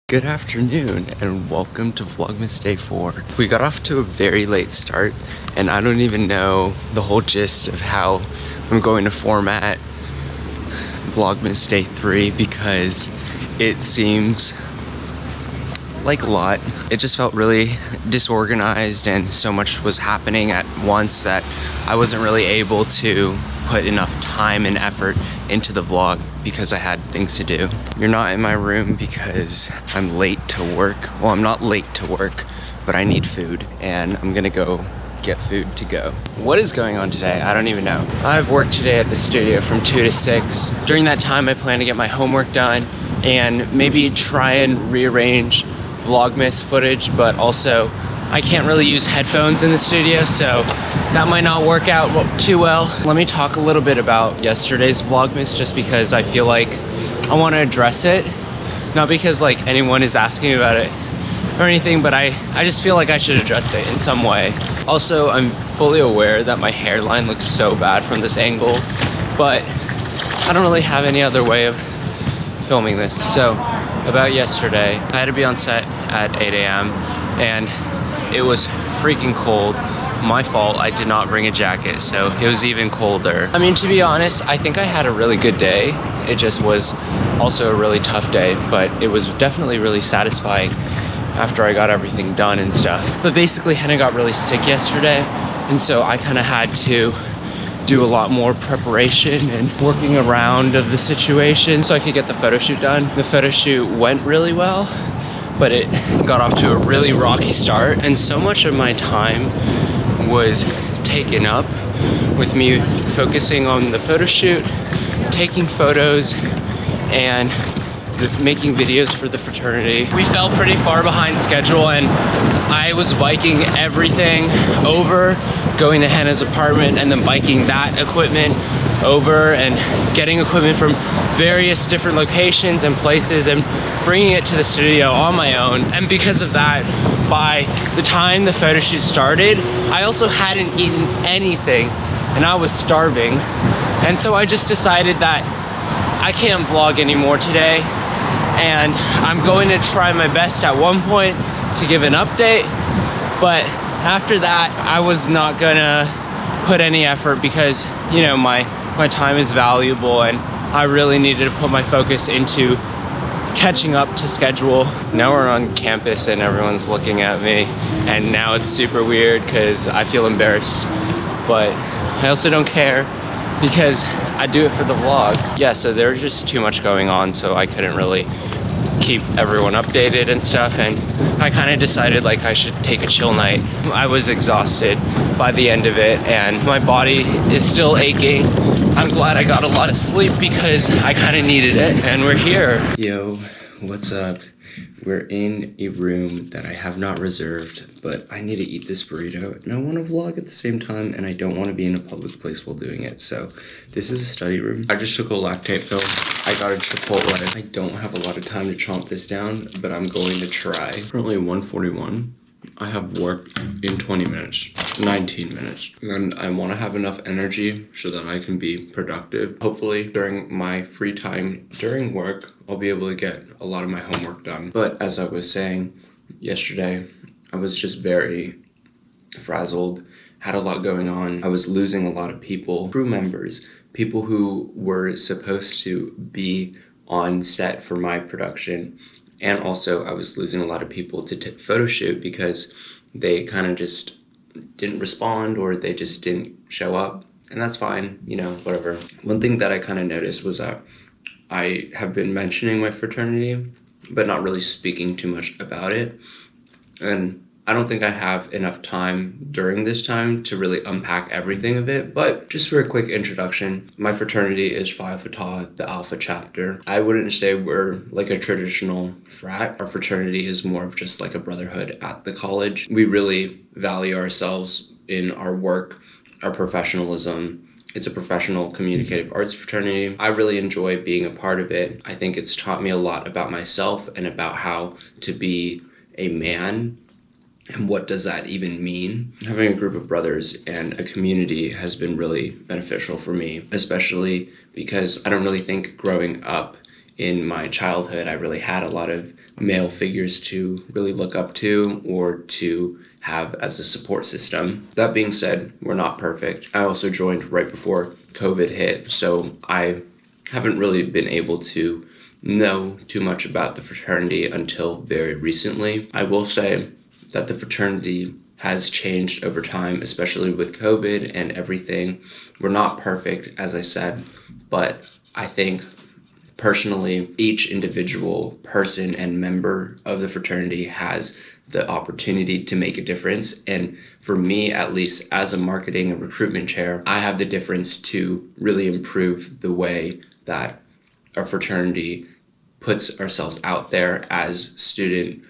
Good afternoon and welcome to Vlogmas Day 4. We got off to a very late start and I don't even know the whole gist of how I'm going to format Vlogmas Day 3 because it seems like a lot. It just felt really disorganized and so much was happening at once that I wasn't really able to put enough time and effort into the vlog because I had things to do. You're not in my room because I'm late to work. Well, I'm not late to work, but I need food and I'm gonna go get food to go. What is going on today? I don't even know. I have work today at the studio from 2 to 6. During that time, I plan to get my homework done and maybe try and rearrange Vlogmas footage, but also I can't really use headphones in the studio, so that might not work out too well. Let me talk a little bit about yesterday's Vlogmas just because I feel like I want to address it. Not because like anyone is asking about it or anything, but I just feel like I should address it in some way. Also, I'm fully aware that my hairline looks so bad from this angle, but I don't really have any other way of filming this. So, about yesterday, I had to be on set at 8 a.m. and it was freaking cold. My fault, I did not bring a jacket, so it was even colder. I mean, to be honest, I think I had a really good day. It just was also a really tough day, but it was definitely really satisfying after I got everything done and stuff. But basically, Henna got really sick yesterday, and so I kind of had to do a lot more preparation and working around of the situation so I could get the photo shoot done. The photo shoot went really well, but it got off to a really rocky start, and so much of my time was taken up with me focusing on the photo shoot, taking photos, and making videos for the fraternity. We fell pretty far behind schedule and I was biking everything over, going to Henna's apartment and then biking that equipment over and getting equipment from various different locations and places and bringing it to the studio on my own. And because of that, by the time the photo shoot started, I also hadn't eaten anything and I was starving. And so I just decided that I can't vlog anymore today. And I'm going to try my best at one point to give an update, but after that, I was not gonna put any effort because, you know, my time is valuable and I really needed to put my focus into catching up to schedule. Now we're on campus and everyone's looking at me, and now it's super weird because I feel embarrassed, but I also don't care because I do it for the vlog. Yeah, so there's just too much going on, so I couldn't really keep everyone updated and stuff, and I kind of decided like I should take a chill night. I was exhausted by the end of it and my body is still aching. I'm glad I got a lot of sleep because I kind of needed it, and we're here. Yo, what's up? We're in a room that I have not reserved, but I need to eat this burrito and I want to vlog at the same time and I don't want to be in a public place while doing it. So this is a study room. I just took a lactate pill. I got a Chipotle. I don't have a lot of time to chomp this down, but I'm going to try. Currently 1:41. I have work in 20 minutes, 19 minutes, and I want to have enough energy so that I can be productive. Hopefully during my free time during work, I'll be able to get a lot of my homework done. But as I was saying yesterday, I was just very frazzled, had a lot going on. I was losing a lot of people, crew members, people who were supposed to be on set for my production. And also I was losing a lot of people to photo shoot because they kind of just didn't respond or they just didn't show up. And that's fine, you know, whatever. One thing that I kind of noticed was that I have been mentioning my fraternity, but not really speaking too much about it. And I don't think I have enough time during this time to really unpack everything of it, but just for a quick introduction, my fraternity is Phi Alpha Tau, the Alpha chapter. I wouldn't say we're like a traditional frat. Our fraternity is more of just like a brotherhood at the college. We really value ourselves in our work, our professionalism. It's a professional communicative arts fraternity. I really enjoy being a part of it. I think it's taught me a lot about myself and about how to be a man. And what does that even mean? Having a group of brothers and a community has been really beneficial for me, especially because I don't really think growing up in my childhood I really had a lot of male figures to really look up to or to have as a support system. That being said, we're not perfect. I also joined right before COVID hit, so I haven't really been able to know too much about the fraternity until very recently. I will say that the fraternity has changed over time, especially with COVID and everything. We're not perfect, as I said, but I think personally, each individual person and member of the fraternity has the opportunity to make a difference. And for me, at least as a marketing and recruitment chair, I have the difference to really improve the way that our fraternity puts ourselves out there as student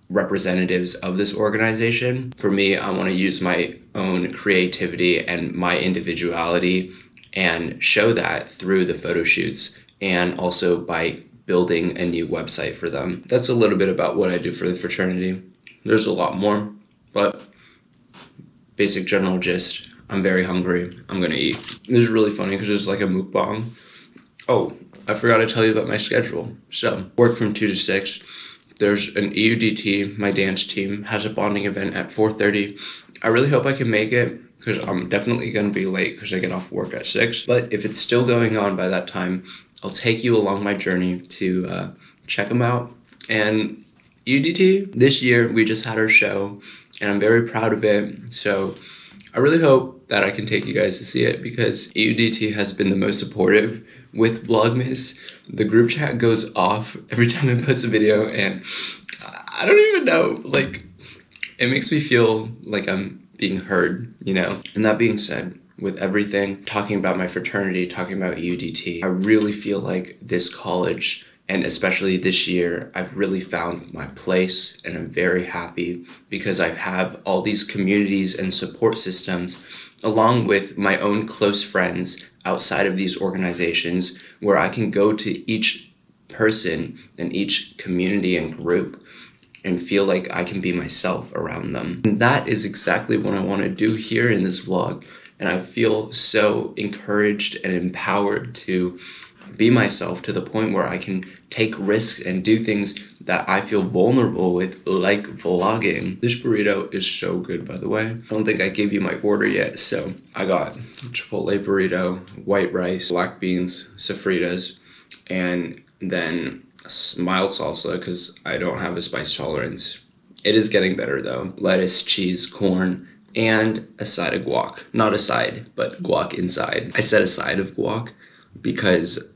representatives of this organization. For me, I want to use my own creativity and my individuality and show that through the photo shoots and also by building a new website for them. That's a little bit about what I do for the fraternity. There's a lot more, but basic general gist, I'm very hungry. I'm gonna eat. This is really funny because it's like a mukbang. Oh, I forgot to tell you about my schedule. So, work from 2 to 6. There's an EUDT, my dance team, has a bonding event at 4:30. I really hope I can make it because I'm definitely going to be late because I get off work at 6. But if it's still going on by that time, I'll take you along my journey to check them out. And EUDT, this year we just had our show and I'm very proud of it. So I really hope that I can take you guys to see it because EUDT has been the most supportive with Vlogmas. The group chat goes off every time I post a video and I don't even know, like, it makes me feel like I'm being heard, you know? And that being said, with everything, talking about my fraternity, talking about EUDT, I really feel like this college, and especially this year, I've really found my place and I'm very happy because I have all these communities and support systems along with my own close friends outside of these organizations where I can go to each person and each community and group and feel like I can be myself around them. And that is exactly what I want to do here in this vlog. And I feel so encouraged and empowered to be myself to the point where I can take risks and do things that I feel vulnerable with, like vlogging. This burrito is so good, by the way. I don't think I gave you my order yet, so I got Chipotle burrito, white rice, black beans, sofritas, and then mild salsa because I don't have a spice tolerance. It is getting better though. Lettuce, cheese, corn, and a side of guac. Not a side, but guac inside. I said a side of guac because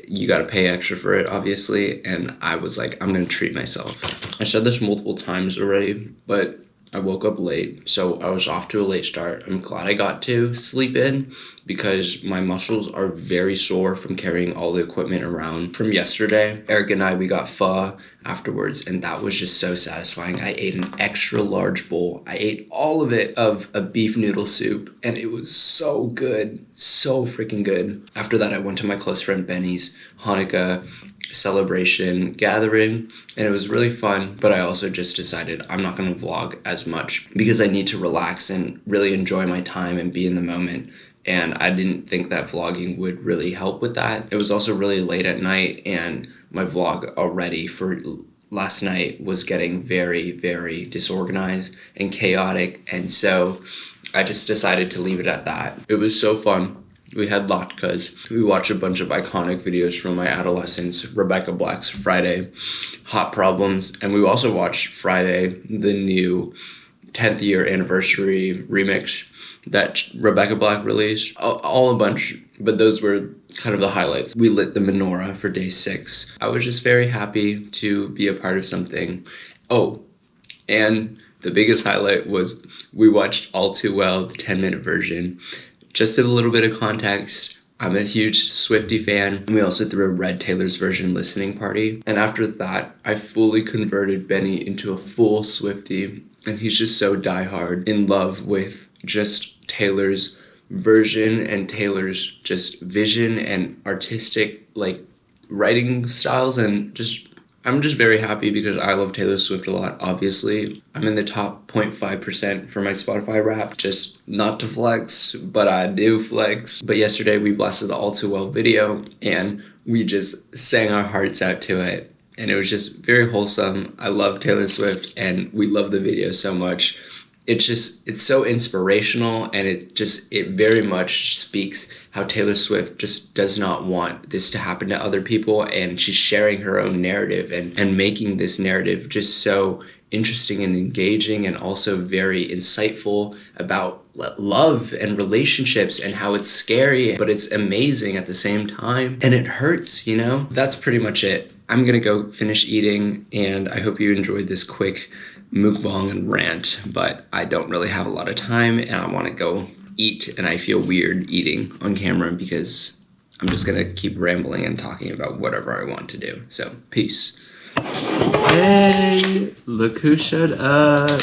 you gotta pay extra for it, obviously, and I was like, I'm gonna treat myself. I said this multiple times already, but I woke up late, so I was off to a late start. I'm glad I got to sleep in because my muscles are very sore from carrying all the equipment around from yesterday. Eric and I, we got pho afterwards, and that was just so satisfying. I ate an extra large bowl. I ate all of it of a beef noodle soup, and it was so good, so freaking good. After that, I went to my close friend Benny's Hanukkah celebration gathering, and it was really fun, but I also just decided I'm not going to vlog as much because I need to relax and really enjoy my time and be in the moment, and I didn't think that vlogging would really help with that. It was also really late at night, and my vlog already for last night was getting very, very disorganized and chaotic, and so I just decided to leave it at that. It was so fun. We had latkes. We watched a bunch of iconic videos from my adolescence. Rebecca Black's Friday, Hot Problems, and we also watched Friday, the new 10th year anniversary remix that Rebecca Black released. All a bunch, but those were kind of the highlights. We lit the menorah for day 6. I was just very happy to be a part of something. Oh, and the biggest highlight was we watched All Too Well, the 10-minute version. Just a little bit of context, I'm a huge Swiftie fan. We also threw a Red Taylor's version listening party. And after that, I fully converted Benny into a full Swiftie. And he's just so diehard in love with just Taylor's version and Taylor's just vision and artistic, like, writing styles. And I'm just very happy because I love Taylor Swift a lot, obviously. I'm in the top 0.5% for my Spotify rap, just not to flex, but I do flex. But yesterday we blasted the All Too Well video and we just sang our hearts out to it. and it was just very wholesome. I love Taylor Swift, and we love the video so much. It's so inspirational, and it very much speaks how Taylor Swift just does not want this to happen to other people, and she's sharing her own narrative and making this narrative just so interesting and engaging, and also very insightful about love and relationships and how it's scary, but it's amazing at the same time, and it hurts, you know? That's pretty much it. I'm gonna go finish eating, and I hope you enjoyed this quick mukbang and rant, but I don't really have a lot of time, and I want to go eat, and I feel weird eating on camera because I'm just gonna keep rambling and talking about whatever I want to do. So peace. Hey, look who showed up.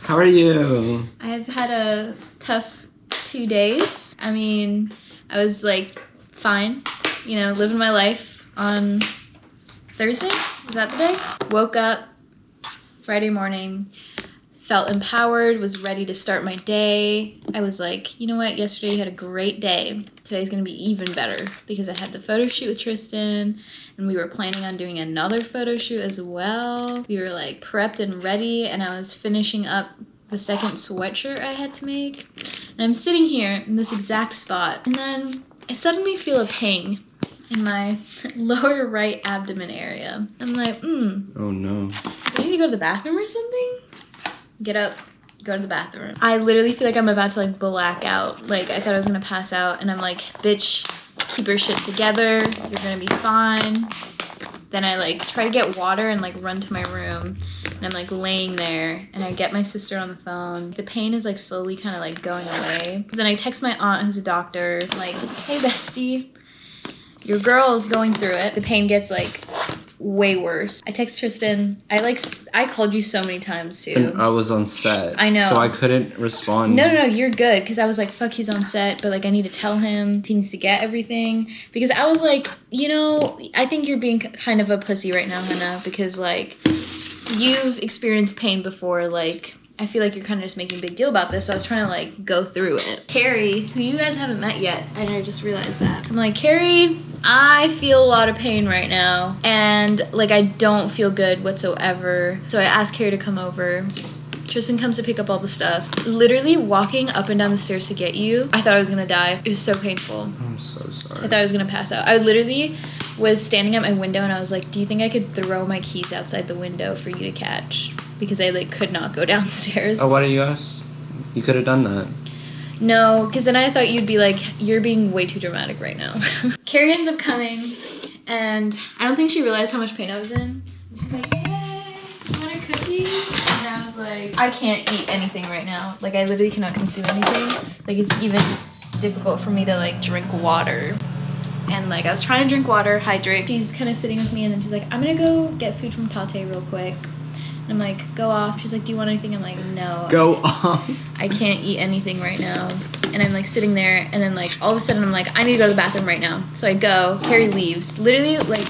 How are you? I've had a tough 2 days. I mean, I was like fine, you know, living my life on Thursday. Was that the day? Woke up Friday morning, felt empowered, was ready to start my day. I was like, you know what, yesterday you had a great day. Today's gonna be even better because I had the photo shoot with Tristan, and we were planning on doing another photo shoot as well. We were like prepped and ready, and I was finishing up the second sweatshirt I had to make. And I'm sitting here in this exact spot, and then I suddenly feel a pang in my lower right abdomen area. I'm like, Oh no. do I need to go to the bathroom or something? Get up, go to the bathroom. I literally feel like I'm about to like black out. Like I thought I was gonna pass out, and I'm like, bitch, keep your shit together. You're gonna be fine. Then I like try to get water and like run to my room, and I'm like laying there, and I get my sister on the phone. The pain is like slowly kind of like going away. Then I text my aunt who's a doctor, like, hey bestie, your girl is going through it. The pain gets like way worse. I text Tristan. I called you so many times too. And I was on set. I know. So I couldn't respond. No, you're good. Because I was like, fuck, he's on set. But like, I need to tell him he needs to get everything. Because I was like, you know, I think you're being kind of a pussy right now, Henna. Because like, you've experienced pain before. Like, I feel like you're kind of just making a big deal about this. So I was trying to like go through it. Carrie, who you guys haven't met yet, and I just realized that. I'm like, Carrie, I feel a lot of pain right now, and like I don't feel good whatsoever. So I asked Carrie to come over. Tristan comes to pick up all the stuff. Literally walking up and down the stairs to get you, I thought I was gonna die. It was so painful. I'm so sorry. I thought I was gonna pass out. I literally was standing at my window, and I was like, do you think I could throw my keys outside the window for you to catch? Because I like could not go downstairs. Oh, why did you ask? You could have done that. No, because then I thought you'd be like, you're being way too dramatic right now. Carrie ends up coming, and I don't think she realized how much pain I was in. She's like, hey, you want a cookie? And I was like, I can't eat anything right now. Like, I literally cannot consume anything. Like, it's even difficult for me to, like, drink water. And, like, I was trying to drink water, hydrate. She's kind of sitting with me, and then she's like, I'm gonna go get food from Tate real quick. And I'm like, go off. She's like, do you want anything? I'm like, no. Go off. I can't eat anything right now. And I'm like sitting there, and then like all of a sudden I'm like, I need to go to the bathroom right now. So I go, Carrie leaves. Literally, like,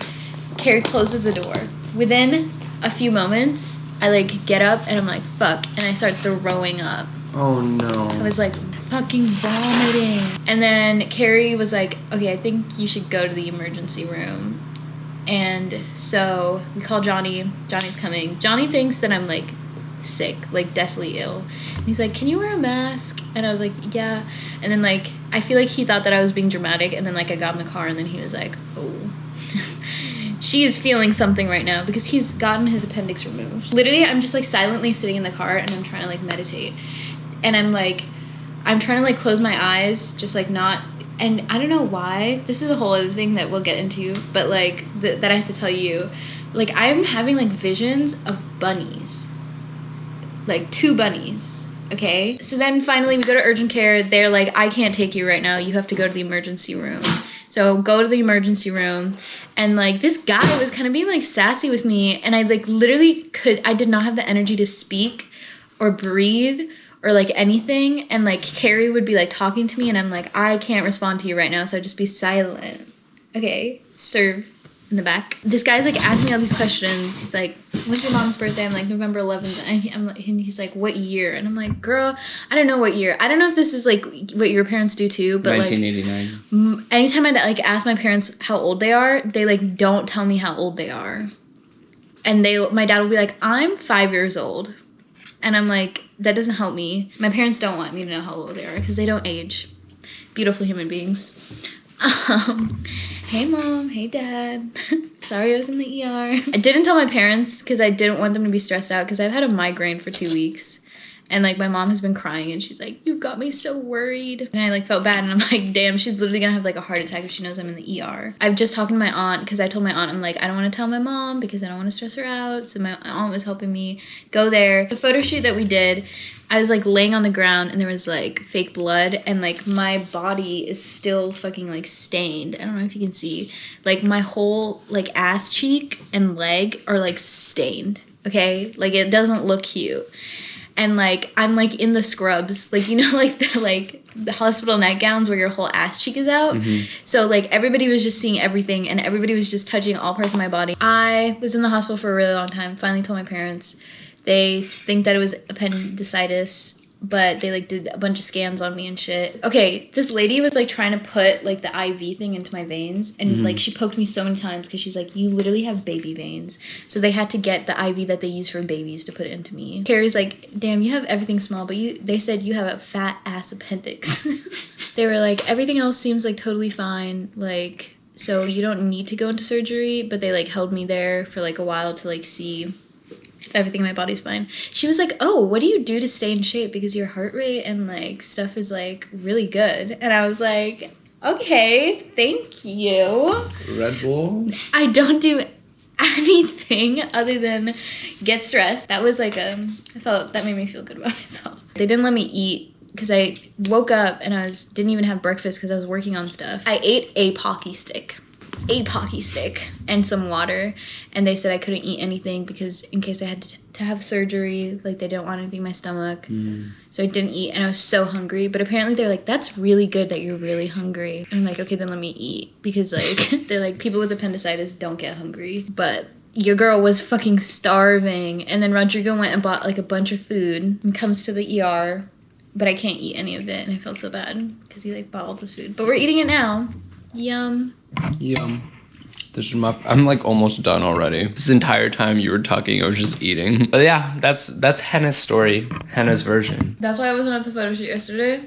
Carrie closes the door. Within a few moments, I like get up and I'm like, fuck. And I start throwing up. Oh no. I was like fucking vomiting. And then Carrie was like, okay, I think you should go to the emergency room. And so we call Johnny. Johnny's coming. Johnny thinks that I'm like sick, like deathly ill. And he's like, can you wear a mask? And I was like, yeah. And then like, I feel like he thought that I was being dramatic. And then like I got in the car, and then he was like, oh, she's feeling something right now because he's gotten his appendix removed. Literally, I'm just like silently sitting in the car, and I'm trying to like meditate. And I'm trying to like close my eyes, just like not. And I don't know why. This is a whole other thing that we'll get into, but like that I have to tell you. Like, I'm having like visions of bunnies, like 2 bunnies. Okay. So then finally we go to urgent care. They're like, I can't take you right now. You have to go to the emergency room. So go to the emergency room, and like this guy was kind of being like sassy with me, and I like literally I did not have the energy to speak or breathe or like anything. And like Carrie would be like talking to me, and I'm like, I can't respond to you right now, so just be silent. Okay, serve in the back. This guy's like asking me all these questions. He's like, when's your mom's birthday? I'm like, November 11th. And he's like, what year? And I'm like, girl, I don't know what year. I don't know if this is like what your parents do too, but 1989. Like anytime I like ask my parents how old they are, they like don't tell me how old they are. And my dad will be like, I'm 5 years old. And I'm like, that doesn't help me. My parents don't want me to know how old they are because they don't age. Beautiful human beings. Hey mom, hey dad. Sorry I was in the ER. I didn't tell my parents because I didn't want them to be stressed out because I've had a migraine for 2 weeks. And like my mom has been crying and she's like, you got me so worried. And I like felt bad and I'm like, damn, she's literally gonna have like a heart attack if she knows I'm in the ER. I've just talked to my aunt because I told my aunt, I'm like, I don't want to tell my mom because I don't want to stress her out. So my aunt was helping me go there. The photo shoot that we did, I was like laying on the ground and there was like fake blood and like my body is still fucking like stained. I don't know if you can see. Like my whole like ass cheek and leg are like stained. Okay? Like it doesn't look cute. And like I'm like in the scrubs, like you know, like the hospital nightgowns where your whole ass cheek is out. So like everybody was just seeing everything and everybody was just touching all parts of my body. I was in the hospital for a really long time. Finally told my parents. They think that it was appendicitis, but they like did a bunch of scans on me and shit. Okay, this lady was like trying to put like the IV thing into my veins and like she poked me so many times because she's like, you literally have baby veins. So they had to get the IV that they use for babies to put it into me. Carrie's like, damn, you have everything small, but they said you have a fat ass appendix. They were like, everything else seems like totally fine, like so you don't need to go into surgery, but they like held me there for like a while to like see everything in my body's fine. She was like, oh, what do you do to stay in shape because your heart rate and like stuff is like really good? And I was like, okay, thank you. Red Bull? I don't do anything other than get stressed. That was like that made me feel good about myself. They didn't let me eat because I woke up and didn't even have breakfast because I was working on stuff. I ate a Pocky stick and some water, and they said I couldn't eat anything because in case I had to have surgery, like they didn't want anything in my stomach. So I didn't eat and I was so hungry, but apparently they're like, that's really good that you're really hungry. And I'm like, okay, then let me eat because like they're like, people with appendicitis don't get hungry, but your girl was fucking starving. And then Rodrigo went and bought like a bunch of food and comes to the ER, but I can't eat any of it and I felt so bad because he like bought all this food, but we're eating it now. Yum. This is I'm like almost done already. This entire time you were talking, I was just eating. But yeah, that's Henna's story, Henna's version. That's why I wasn't at the photo shoot yesterday.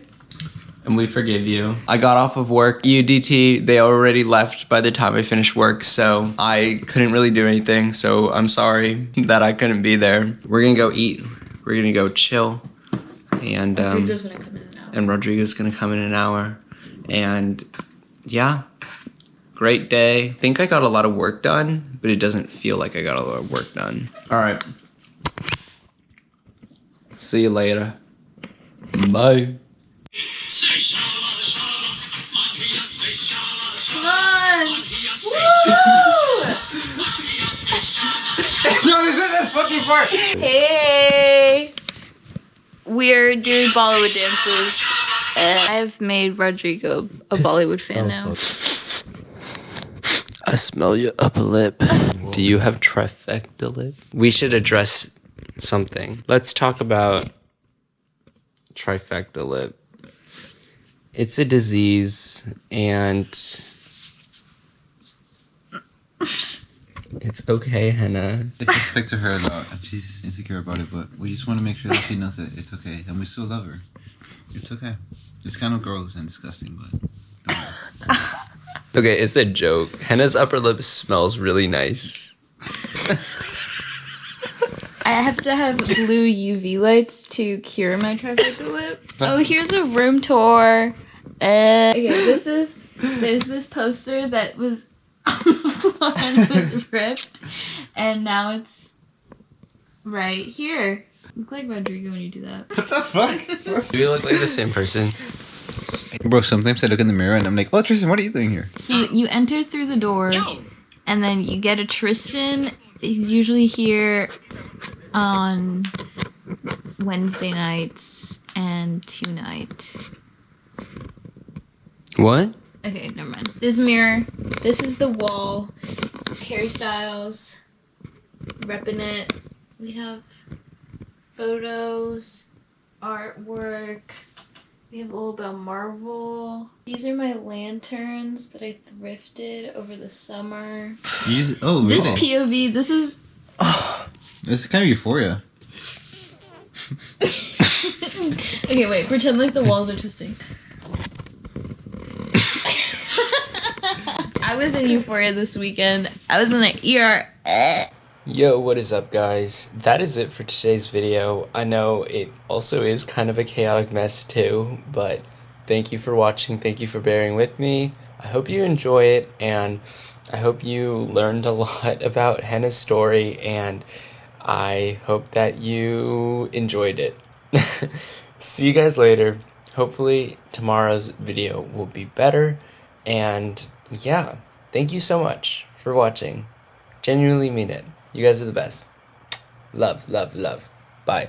And we forgive you. I got off of work. UDT, they already left by the time I finished work, so I couldn't really do anything. So I'm sorry that I couldn't be there. We're gonna go eat. We're gonna go chill. And Rodrigo's gonna come in an hour. And Rodrigo's gonna come in an hour. And yeah. Great day. I think I got a lot of work done, but it doesn't feel like I got a lot of work done. All right. See you later. Bye. Come on! Woo! No, this is this fucking part. Hey! We're doing Bollywood dances. And I've made Rodrigo a Bollywood fan now. I smell your upper lip. Do you have trifecta lip? We should address something. Let's talk about trifecta lip. It's a disease and it's okay, Henna. It's respect to her a lot, and she's insecure about it, but we just want to make sure that she knows that it's okay, and we still love her. It's okay. It's kind of gross and disgusting, but don't worry. Okay, it's a joke. Henna's upper lip smells really nice. I have to have blue UV lights to cure my trifecta lip. Oh, here's a room tour. Okay, there's this poster that was on the floor and was ripped, and now it's right here. Look like Rodrigo when you do that. What the fuck? Do we look like the same person? Bro, sometimes I look in the mirror and I'm like, oh, Tristan, what are you doing here? So you enter through the door, and then you get a Tristan. He's usually here on Wednesday nights and tonight. What? Okay, never mind. This mirror. This is the wall. Harry Styles. Repping it. We have photos, artwork. We have a little bit of Marvel. These are my lanterns that I thrifted over the summer. Oh, really? This POV, this is It's kind of euphoria. Okay, wait. Pretend like the walls are twisting. I was in Euphoria this weekend. I was in the ER. Yo, what is up, guys? That is it for today's video. I know it also is kind of a chaotic mess too, but thank you for watching. Thank you for bearing with me. I hope you enjoy it, and I hope you learned a lot about Henna's story, and I hope that you enjoyed it. See you guys later. Hopefully tomorrow's video will be better, and yeah, thank you so much for watching. Genuinely mean it. You guys are the best. Love, love, love. Bye.